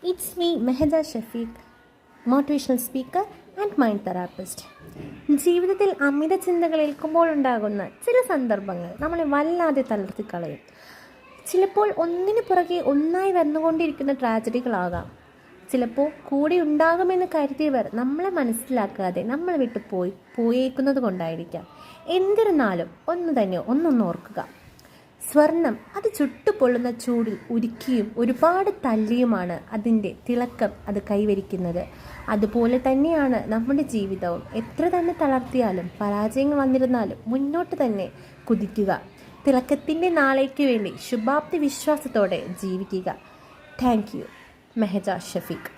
It's me, Meheja Shafiq, motivational speaker and mind therapist. ജീവിതത്തിൽ അമിത ചിന്തകൾ ഏൽക്കുമ്പോഴുണ്ടാകുന്ന ചില സന്ദർഭങ്ങൾ നമ്മളെ വല്ലാതെ തളർത്തിക്കളയും. ചിലപ്പോൾ ഒന്നിനു പുറകെ ഒന്നായി വന്നുകൊണ്ടിരിക്കുന്ന ട്രാജഡികളാകാം. ചിലപ്പോൾ കൂടെ ഉണ്ടാകുമെന്ന് കരുതിയവർ നമ്മളെ മനസ്സിലാക്കാതെ നമ്മളെ വിട്ടു പോയേക്കുന്നത് കൊണ്ടായിരിക്കാം. എന്നിരുന്നാലും ഒന്നൊന്ന് ഓർക്കുക. സ്വർണം അത് ചുട്ടുപൊള്ളുന്ന ചൂടിൽ ഉരുക്കിയും ഒരുപാട് തല്ലിയുമാണ് അതിൻ്റെ തിളക്കം അത് കൈവരിക്കുന്നത്. അതുപോലെ തന്നെയാണ് നമ്മുടെ ജീവിതവും. എത്ര തന്നെ തളർത്തിയാലും പരാജയങ്ങൾ വന്നിരുന്നാലും മുന്നോട്ട് തന്നെ കുതിക്കുക. തിളക്കത്തിൻ്റെ നാളേക്ക് വേണ്ടി ശുഭാപ്തി വിശ്വാസത്തോടെ ജീവിക്കുക. Thank you. മെഹജ ഷഫീഖ്.